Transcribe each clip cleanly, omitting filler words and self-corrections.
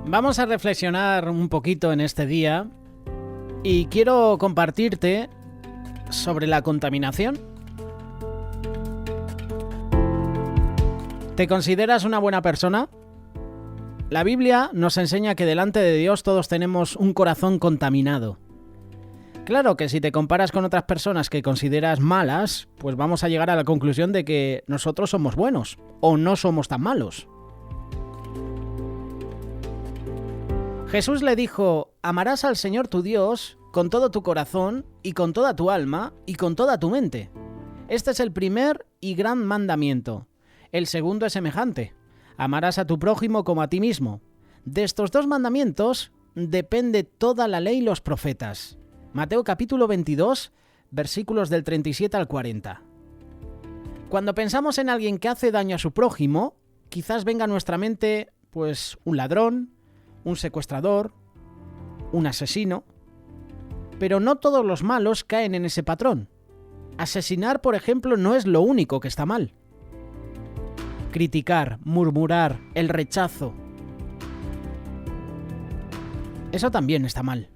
Vamos a reflexionar un poquito en este día y quiero compartirte sobre la contaminación. ¿Te consideras una buena persona? La Biblia nos enseña que delante de Dios todos tenemos un corazón contaminado. Claro que si te comparas con otras personas que consideras malas, pues vamos a llegar a la conclusión de que nosotros somos buenos o no somos tan malos. Jesús le dijo: amarás al Señor tu Dios con todo tu corazón y con toda tu alma y con toda tu mente. Este es el primer y gran mandamiento. El segundo es semejante: amarás a tu prójimo como a ti mismo. De estos dos mandamientos depende toda la ley y los profetas. Mateo capítulo 22, versículos del 37 al 40. Cuando pensamos en alguien que hace daño a su prójimo, quizás venga a nuestra mente, pues, un ladrón, un secuestrador, un asesino. Pero no todos los malos caen en ese patrón. Asesinar, por ejemplo, no es lo único que está mal. Criticar, murmurar, el rechazo, eso también está mal.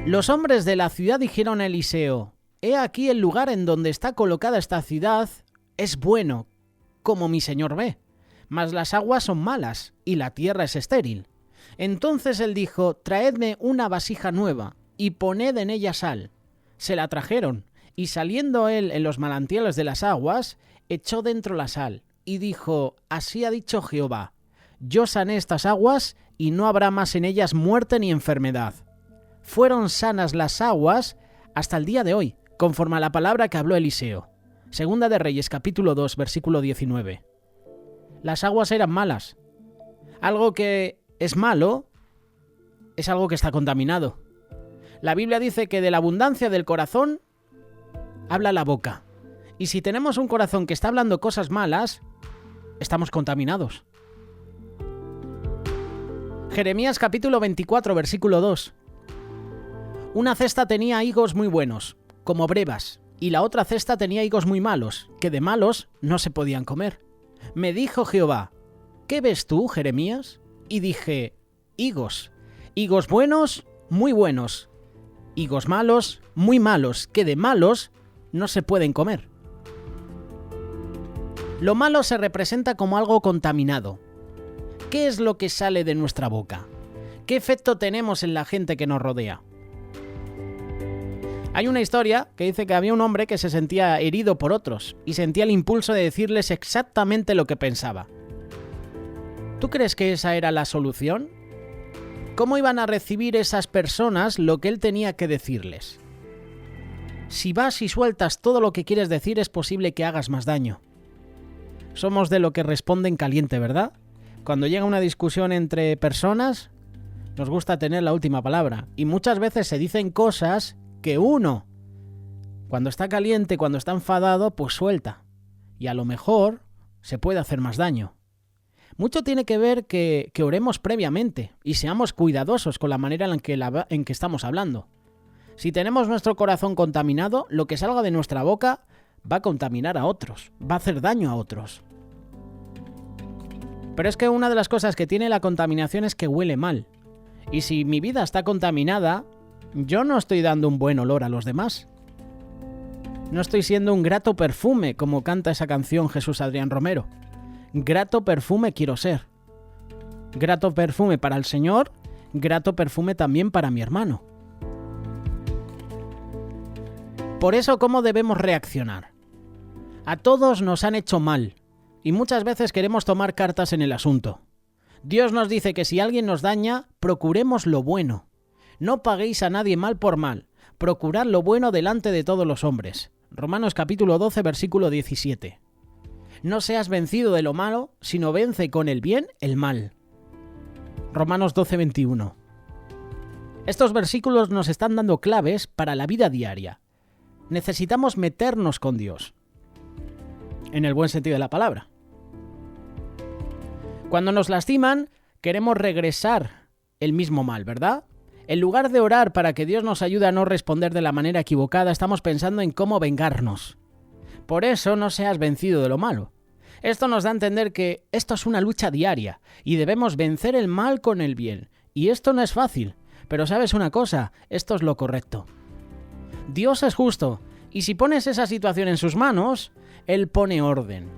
Los hombres de la ciudad dijeron a Eliseo: he aquí el lugar en donde está colocada esta ciudad es bueno, como mi señor ve, mas las aguas son malas y la tierra es estéril. Entonces él dijo: traedme una vasija nueva y poned en ella sal. Se la trajeron, y saliendo él en los manantiales de las aguas, echó dentro la sal, y dijo: así ha dicho Jehová, yo sané estas aguas, y no habrá más en ellas muerte ni enfermedad. Fueron sanas las aguas hasta el día de hoy, conforme a la palabra que habló Eliseo. Segunda de Reyes, capítulo 2, versículo 19. Las aguas eran malas. Algo que es malo es algo que está contaminado. La Biblia dice que de la abundancia del corazón habla la boca. Y si tenemos un corazón que está hablando cosas malas, estamos contaminados. Jeremías capítulo 24, versículo 2. Una cesta tenía higos muy buenos, como brevas, y la otra cesta tenía higos muy malos, que de malos no se podían comer. Me dijo Jehová: ¿qué ves tú, Jeremías? Y dije: higos. Higos buenos, muy buenos. Higos malos, muy malos, que de malos no se pueden comer. Lo malo se representa como algo contaminado. ¿Qué es lo que sale de nuestra boca? ¿Qué efecto tenemos en la gente que nos rodea? Hay una historia que dice que había un hombre que se sentía herido por otros y sentía el impulso de decirles exactamente lo que pensaba. ¿Tú crees que esa era la solución? ¿Cómo iban a recibir esas personas lo que él tenía que decirles? Si vas y sueltas todo lo que quieres decir, es posible que hagas más daño. Somos de lo que responden caliente, ¿verdad? Cuando llega una discusión entre personas, nos gusta tener la última palabra. Y muchas veces se dicen cosas que uno, cuando está caliente, cuando está enfadado, pues suelta. Y a lo mejor se puede hacer más daño. Mucho tiene que ver que oremos previamente y seamos cuidadosos con la manera en que estamos hablando. Si tenemos nuestro corazón contaminado, lo que salga de nuestra boca va a contaminar a otros, va a hacer daño a otros. Pero es que una de las cosas que tiene la contaminación es que huele mal. Y si mi vida está contaminada, yo no estoy dando un buen olor a los demás. No estoy siendo un grato perfume, como canta esa canción Jesús Adrián Romero. Grato perfume quiero ser. Grato perfume para el Señor, grato perfume también para mi hermano. Por eso, ¿cómo debemos reaccionar? A todos nos han hecho mal, y muchas veces queremos tomar cartas en el asunto. Dios nos dice que si alguien nos daña, procuremos lo bueno. No paguéis a nadie mal por mal. Procurad lo bueno delante de todos los hombres. Romanos capítulo 12, versículo 17. No seas vencido de lo malo, sino vence con el bien el mal. Romanos 12, 21. Estos versículos nos están dando claves para la vida diaria. Necesitamos meternos con Dios. En el buen sentido de la palabra. Cuando nos lastiman, queremos regresar el mismo mal, ¿verdad? En lugar de orar para que Dios nos ayude a no responder de la manera equivocada, estamos pensando en cómo vengarnos. Por eso no seas vencido de lo malo. Esto nos da a entender que esto es una lucha diaria y debemos vencer el mal con el bien. Y esto no es fácil, pero ¿sabes una cosa? Esto es lo correcto. Dios es justo, y si pones esa situación en sus manos, Él pone orden.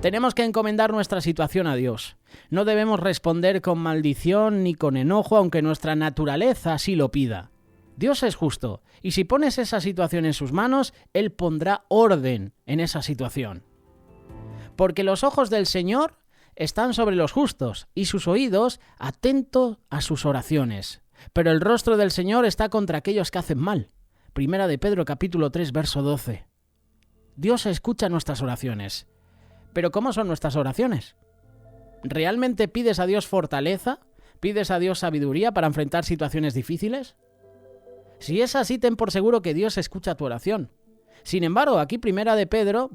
Tenemos que encomendar nuestra situación a Dios. No debemos responder con maldición ni con enojo, aunque nuestra naturaleza así lo pida. Dios es justo, y si pones esa situación en sus manos, Él pondrá orden en esa situación. Porque los ojos del Señor están sobre los justos, y sus oídos atentos a sus oraciones. Pero el rostro del Señor está contra aquellos que hacen mal. Primera de Pedro capítulo 3, verso 12. Dios escucha nuestras oraciones. ¿Pero cómo son nuestras oraciones? ¿Realmente pides a Dios fortaleza? ¿Pides a Dios sabiduría para enfrentar situaciones difíciles? Si es así, ten por seguro que Dios escucha tu oración. Sin embargo, aquí Primera de Pedro,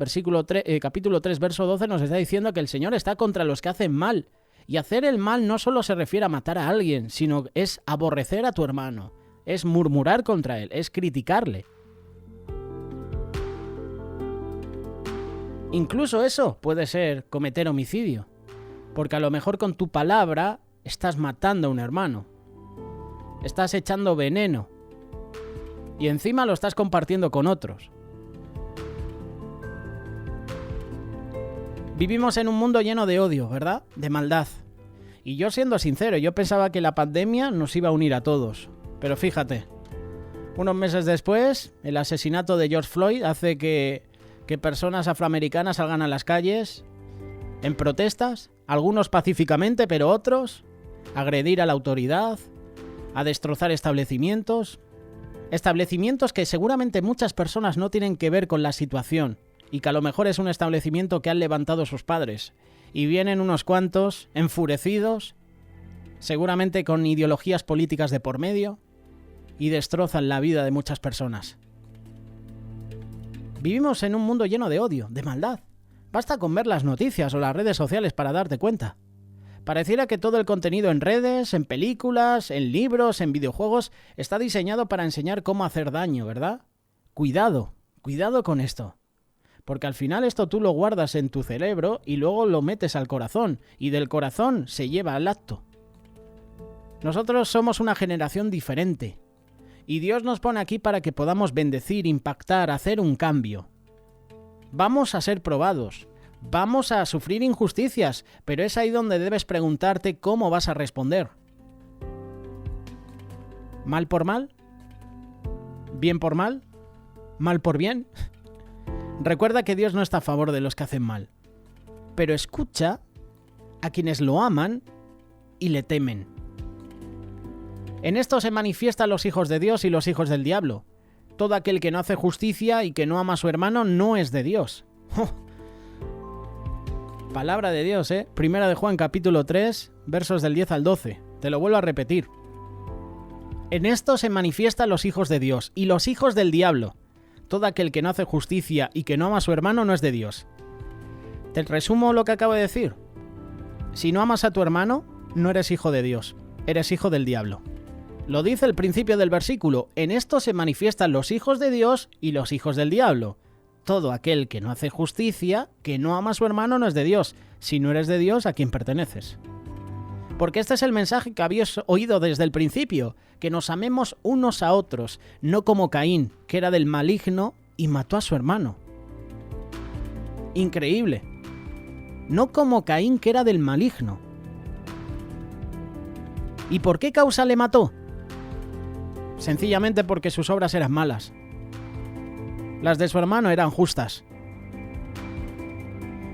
capítulo 3, verso 12, nos está diciendo que el Señor está contra los que hacen mal. Y hacer el mal no solo se refiere a matar a alguien, sino es aborrecer a tu hermano, es murmurar contra él, es criticarle. Incluso eso puede ser cometer homicidio, porque a lo mejor con tu palabra estás matando a un hermano, estás echando veneno y encima lo estás compartiendo con otros. Vivimos en un mundo lleno de odio, ¿verdad? De maldad. Y yo siendo sincero, yo pensaba que la pandemia nos iba a unir a todos. Pero fíjate, unos meses después, el asesinato de George Floyd hace que personas afroamericanas salgan a las calles en protestas, algunos pacíficamente, pero otros agredir a la autoridad, a destrozar establecimientos que seguramente muchas personas no tienen que ver con la situación y que a lo mejor es un establecimiento que han levantado sus padres. Y vienen unos cuantos enfurecidos, seguramente con ideologías políticas de por medio, y destrozan la vida de muchas personas. Vivimos en un mundo lleno de odio, de maldad. Basta con ver las noticias o las redes sociales para darte cuenta. Pareciera que todo el contenido en redes, en películas, en libros, en videojuegos, está diseñado para enseñar cómo hacer daño, ¿verdad? Cuidado con esto. Porque al final esto tú lo guardas en tu cerebro y luego lo metes al corazón, y del corazón se lleva al acto. Nosotros somos una generación diferente, y Dios nos pone aquí para que podamos bendecir, impactar, hacer un cambio. Vamos a ser probados, vamos a sufrir injusticias, pero es ahí donde debes preguntarte cómo vas a responder. ¿Mal por mal? ¿Bien por mal? ¿Mal por bien? Recuerda que Dios no está a favor de los que hacen mal, pero escucha a quienes lo aman y le temen. En esto se manifiestan los hijos de Dios y los hijos del diablo. Todo aquel que no hace justicia y que no ama a su hermano no es de Dios. Palabra de Dios, ¿eh? Primera de Juan capítulo 3, versos del 10 al 12. Te lo vuelvo a repetir. En esto se manifiestan los hijos de Dios y los hijos del diablo. Todo aquel que no hace justicia y que no ama a su hermano no es de Dios. Te resumo lo que acabo de decir. Si no amas a tu hermano, no eres hijo de Dios, eres hijo del diablo. Lo dice el principio del versículo, en esto se manifiestan los hijos de Dios y los hijos del diablo. Todo aquel que no hace justicia, que no ama a su hermano no es de Dios. Si no eres de Dios, ¿a quién perteneces? Porque este es el mensaje que habéis oído desde el principio, que nos amemos unos a otros, no como Caín, que era del maligno y mató a su hermano. Increíble. No como Caín, que era del maligno. ¿Y por qué causa le mató? Sencillamente porque sus obras eran malas. Las de su hermano eran justas.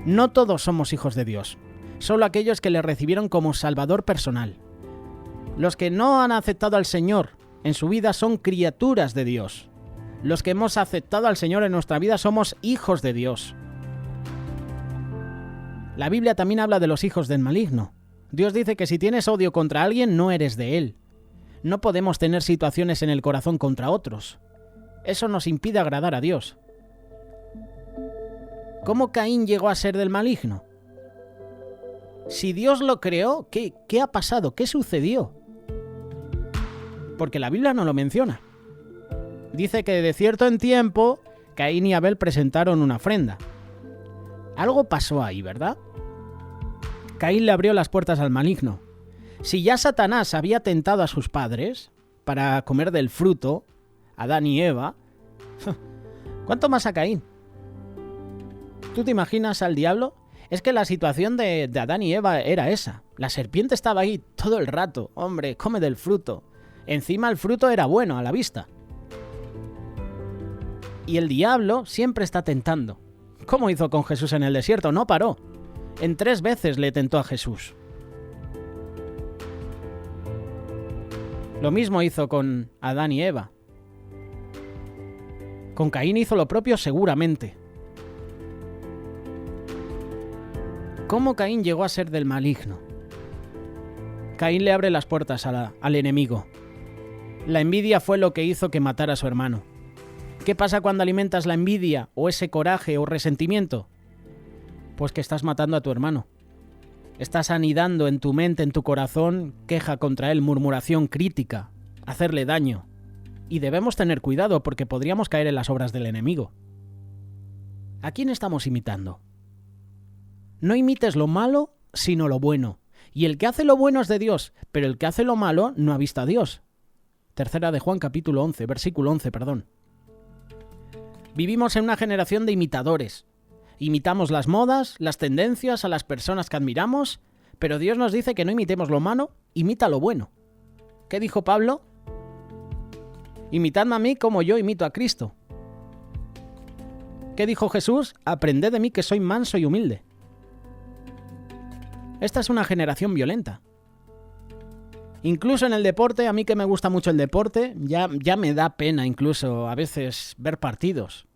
No todos somos hijos de Dios, solo aquellos que le recibieron como Salvador personal. Los que no han aceptado al Señor en su vida son criaturas de Dios. Los que hemos aceptado al Señor en nuestra vida somos hijos de Dios. La Biblia también habla de los hijos del maligno. Dios dice que si tienes odio contra alguien, no eres de él. No podemos tener situaciones en el corazón contra otros. Eso nos impide agradar a Dios. ¿Cómo Caín llegó a ser del maligno? Si Dios lo creó, ¿qué ha pasado? ¿Qué sucedió? Porque la Biblia no lo menciona. Dice que de cierto en tiempo, Caín y Abel presentaron una ofrenda. Algo pasó ahí, ¿verdad? Caín le abrió las puertas al maligno. Si ya Satanás había tentado a sus padres para comer del fruto, Adán y Eva, ¿cuánto más a Caín? ¿Tú te imaginas al diablo? Es que la situación de Adán y Eva era esa. La serpiente estaba ahí todo el rato. Hombre, come del fruto. Encima el fruto era bueno a la vista. Y el diablo siempre está tentando. ¿Cómo hizo con Jesús en el desierto? No paró. En 3 veces le tentó a Jesús. Lo mismo hizo con Adán y Eva. Con Caín hizo lo propio seguramente. ¿Cómo Caín llegó a ser del maligno? Caín le abre las puertas al enemigo. La envidia fue lo que hizo que matara a su hermano. ¿Qué pasa cuando alimentas la envidia o ese coraje o resentimiento? Pues que estás matando a tu hermano. Estás anidando en tu mente, en tu corazón, queja contra él, murmuración, crítica, hacerle daño. Y debemos tener cuidado porque podríamos caer en las obras del enemigo. ¿A quién estamos imitando? No imites lo malo, sino lo bueno. Y el que hace lo bueno es de Dios, pero el que hace lo malo no ha visto a Dios. Tercera de Juan, capítulo 11, versículo 11, perdón. Vivimos en una generación de imitadores. Imitamos las modas, las tendencias, a las personas que admiramos, pero Dios nos dice que no imitemos lo malo, imita lo bueno. ¿Qué dijo Pablo? Imitadme a mí como yo imito a Cristo. ¿Qué dijo Jesús? Aprended de mí que soy manso y humilde. Esta es una generación violenta. Incluso en el deporte, a mí que me gusta mucho el deporte, ya me da pena incluso a veces ver partidos.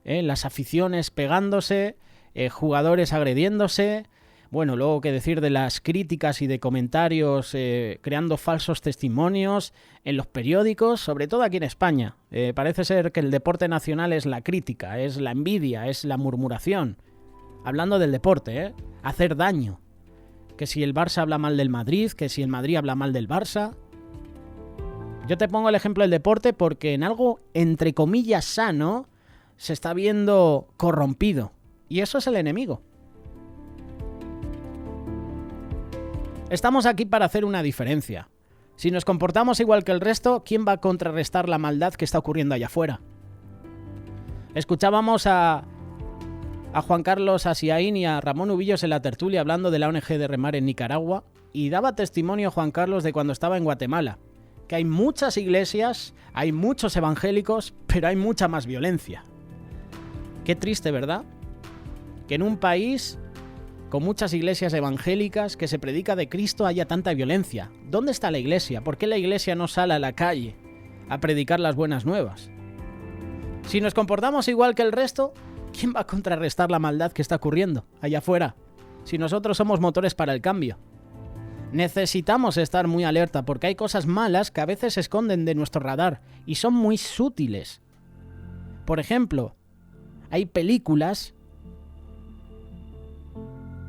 Las aficiones pegándose, jugadores agrediéndose. Bueno, luego qué decir de las críticas y de comentarios creando falsos testimonios en los periódicos, sobre todo aquí en España. Parece ser que el deporte nacional es la crítica, es la envidia, es la murmuración. Hablando del deporte, hacer daño. Que si el Barça habla mal del Madrid, que si el Madrid habla mal del Barça. Yo te pongo el ejemplo del deporte porque en algo, entre comillas, sano, se está viendo corrompido. Y eso es el enemigo. Estamos aquí para hacer una diferencia. Si nos comportamos igual que el resto, ¿quién va a contrarrestar la maldad que está ocurriendo allá afuera? Escuchábamos a Juan Carlos Asiaín y a Ramón Ubillos en la tertulia hablando de la ONG de Remar en Nicaragua, y daba testimonio Juan Carlos de cuando estaba en Guatemala, que hay muchas iglesias, hay muchos evangélicos, pero hay mucha más violencia. Qué triste, ¿verdad? Que en un país con muchas iglesias evangélicas que se predica de Cristo haya tanta violencia. ¿Dónde está la iglesia? ¿Por qué la iglesia no sale a la calle a predicar las buenas nuevas? Si nos comportamos igual que el resto, ¿quién va a contrarrestar la maldad que está ocurriendo allá afuera? Si nosotros somos motores para el cambio. Necesitamos estar muy alerta porque hay cosas malas que a veces se esconden de nuestro radar y son muy sutiles. Por ejemplo, hay películas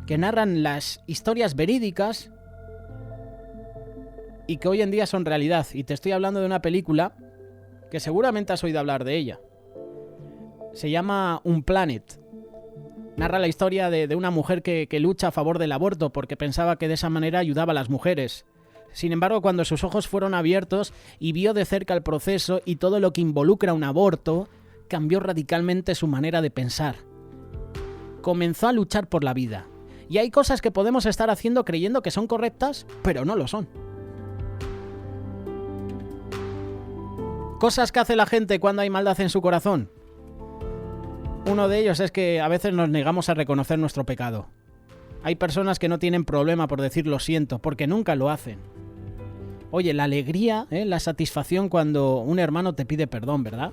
que narran las historias verídicas y que hoy en día son realidad. Y te estoy hablando de una película que seguramente has oído hablar de ella. Se llama Unplanet. Narra la historia de una mujer que lucha a favor del aborto porque pensaba que de esa manera ayudaba a las mujeres. Sin embargo, cuando sus ojos fueron abiertos y vio de cerca el proceso y todo lo que involucra un aborto, cambió radicalmente su manera de pensar. Comenzó a luchar por la vida. Y hay cosas que podemos estar haciendo creyendo que son correctas, pero no lo son. Cosas que hace la gente cuando hay maldad en su corazón. Uno de ellos es que a veces nos negamos a reconocer nuestro pecado. Hay personas que no tienen problema por decir lo siento, porque nunca lo hacen. Oye, la alegría, la satisfacción cuando un hermano te pide perdón, ¿verdad?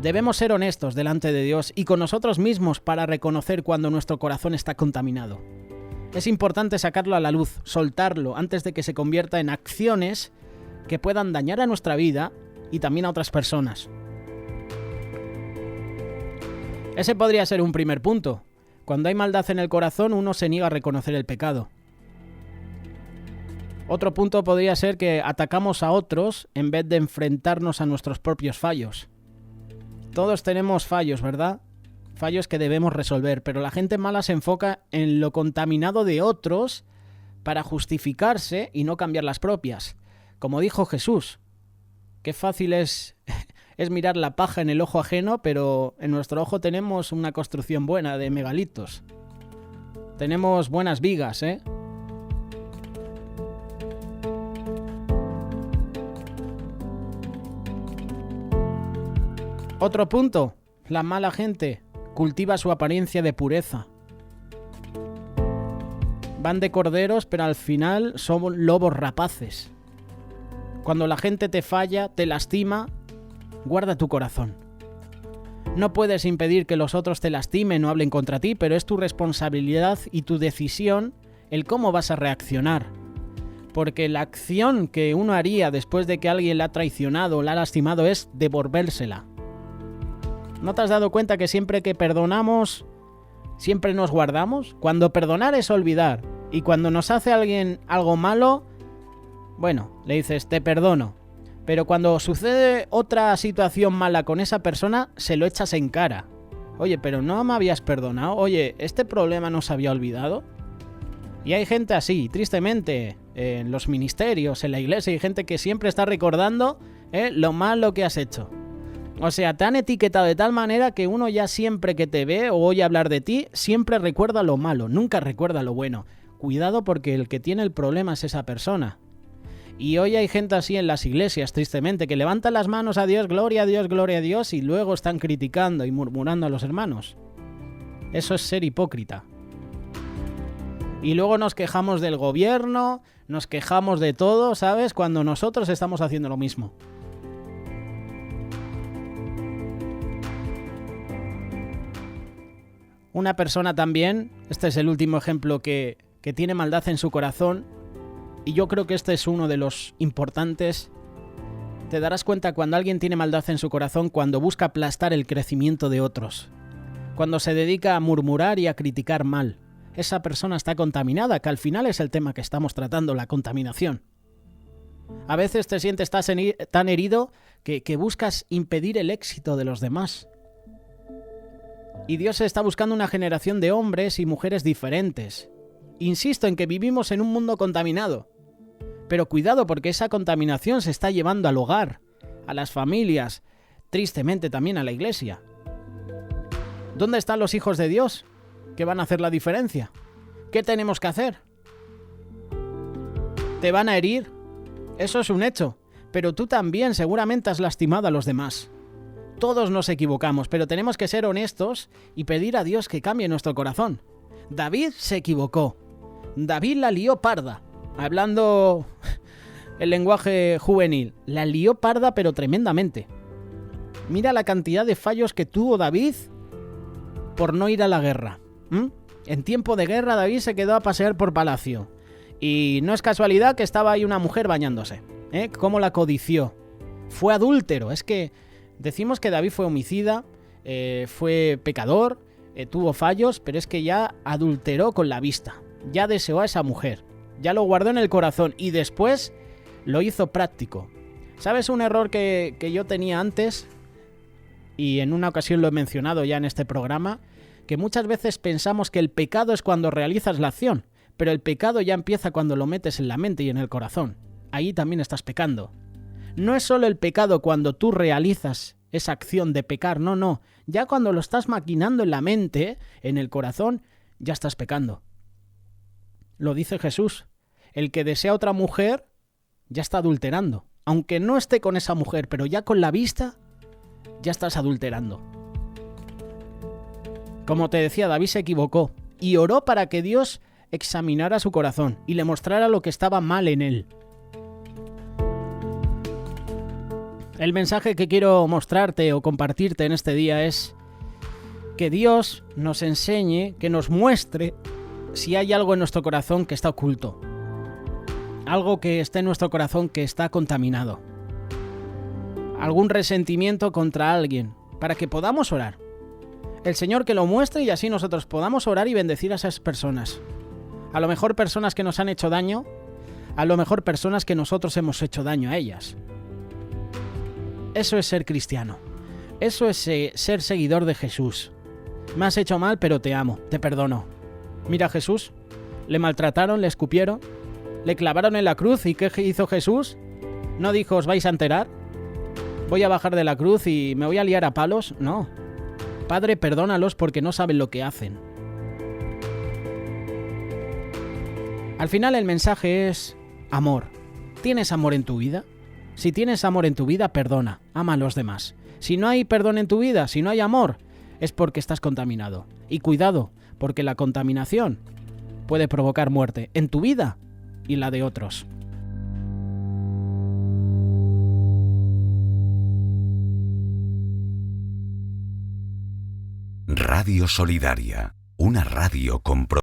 Debemos ser honestos delante de Dios y con nosotros mismos para reconocer cuando nuestro corazón está contaminado. Es importante sacarlo a la luz, soltarlo antes de que se convierta en acciones que puedan dañar a nuestra vida y también a otras personas. Ese podría ser un primer punto. Cuando hay maldad en el corazón, uno se niega a reconocer el pecado. Otro punto podría ser que atacamos a otros en vez de enfrentarnos a nuestros propios fallos. Todos tenemos fallos, ¿verdad? Fallos que debemos resolver, pero la gente mala se enfoca en lo contaminado de otros para justificarse y no cambiar las propias. Como dijo Jesús, qué fácil es mirar la paja en el ojo ajeno, pero en nuestro ojo tenemos una construcción buena de megalitos. Tenemos buenas vigas, ¿eh? Otro punto, la mala gente cultiva su apariencia de pureza. Van de corderos, pero al final son lobos rapaces. Cuando la gente te falla, te lastima, guarda tu corazón. No puedes impedir que los otros te lastimen o hablen contra ti, pero es tu responsabilidad y tu decisión el cómo vas a reaccionar. Porque la acción que uno haría después de que alguien la ha traicionado o la ha lastimado es devolvérsela. ¿No te has dado cuenta que siempre que perdonamos, siempre nos guardamos? Cuando perdonar es olvidar. Y cuando nos hace alguien algo malo, bueno, le dices, te perdono. Pero cuando sucede otra situación mala con esa persona, se lo echas en cara. Oye, pero no me habías perdonado. Oye, ¿este problema no se había olvidado? Y hay gente así, tristemente, en los ministerios, en la iglesia, hay gente que siempre está recordando lo malo que has hecho. O sea, te han etiquetado de tal manera que uno ya siempre que te ve o oye hablar de ti, siempre recuerda lo malo, nunca recuerda lo bueno. Cuidado porque el que tiene el problema es esa persona. Y hoy hay gente así en las iglesias, tristemente, que levantan las manos a Dios, gloria a Dios, gloria a Dios, y luego están criticando y murmurando a los hermanos. Eso es ser hipócrita. Y luego nos quejamos del gobierno, nos quejamos de todo, ¿sabes? Cuando nosotros estamos haciendo lo mismo. Una persona también, este es el último ejemplo que tiene maldad en su corazón, y yo creo que este es uno de los importantes. Te darás cuenta cuando alguien tiene maldad en su corazón, cuando busca aplastar el crecimiento de otros, cuando se dedica a murmurar y a criticar mal. Esa persona está contaminada, que al final es el tema que estamos tratando, la contaminación. A veces te sientes tan herido que buscas impedir el éxito de los demás. Y Dios está buscando una generación de hombres y mujeres diferentes. Insisto en que vivimos en un mundo contaminado. Pero cuidado porque esa contaminación se está llevando al hogar, a las familias, tristemente también a la iglesia. ¿Dónde están los hijos de Dios que van a hacer la diferencia? ¿Qué tenemos que hacer? ¿Te van a herir? Eso es un hecho. Pero tú también seguramente has lastimado a los demás. Todos nos equivocamos, pero tenemos que ser honestos y pedir a Dios que cambie nuestro corazón. David se equivocó. David la lió parda. Hablando el lenguaje juvenil, la lió parda pero tremendamente. Mira la cantidad de fallos que tuvo David por no ir a la guerra. En tiempo de guerra David se quedó a pasear por palacio. Y no es casualidad que estaba ahí una mujer bañándose. ¿Cómo la codició? Fue adúltero. Es que decimos que David fue homicida, fue pecador, tuvo fallos, pero es que ya adulteró con la vista. Ya deseó a esa mujer. Ya lo guardó en el corazón y después lo hizo práctico. ¿Sabes un error que yo tenía antes? Y en una ocasión lo he mencionado ya en este programa, que muchas veces pensamos que el pecado es cuando realizas la acción, pero el pecado ya empieza cuando lo metes en la mente y en el corazón. Ahí también estás pecando. No es solo el pecado cuando tú realizas esa acción de pecar, no. Ya cuando lo estás maquinando en la mente, en el corazón, ya estás pecando. Lo dice Jesús. El que desea otra mujer ya está adulterando. Aunque no esté con esa mujer, pero ya con la vista, ya estás adulterando. Como te decía, David se equivocó y oró para que Dios examinara su corazón y le mostrara lo que estaba mal en él. El mensaje que quiero mostrarte o compartirte en este día es que Dios nos enseñe, que nos muestre si hay algo en nuestro corazón que está oculto. Algo que esté en nuestro corazón que está contaminado. Algún resentimiento contra alguien, para que podamos orar. El Señor que lo muestre y así nosotros podamos orar y bendecir a esas personas. A lo mejor personas que nos han hecho daño, a lo mejor personas que nosotros hemos hecho daño a ellas. Eso es ser cristiano. Eso es ser seguidor de Jesús. Me has hecho mal, pero te amo, te perdono. Mira a Jesús, le maltrataron, le escupieron, le clavaron en la cruz, ¿y qué hizo Jesús? ¿No dijo, os vais a enterar? ¿Voy a bajar de la cruz y me voy a liar a palos? No. Padre, perdónalos porque no saben lo que hacen. Al final el mensaje es amor. ¿Tienes amor en tu vida? Si tienes amor en tu vida, perdona, ama a los demás. Si no hay perdón en tu vida, si no hay amor, es porque estás contaminado. Y cuidado, porque la contaminación puede provocar muerte en tu vida y la de otros. Radio Solidaria, una radio con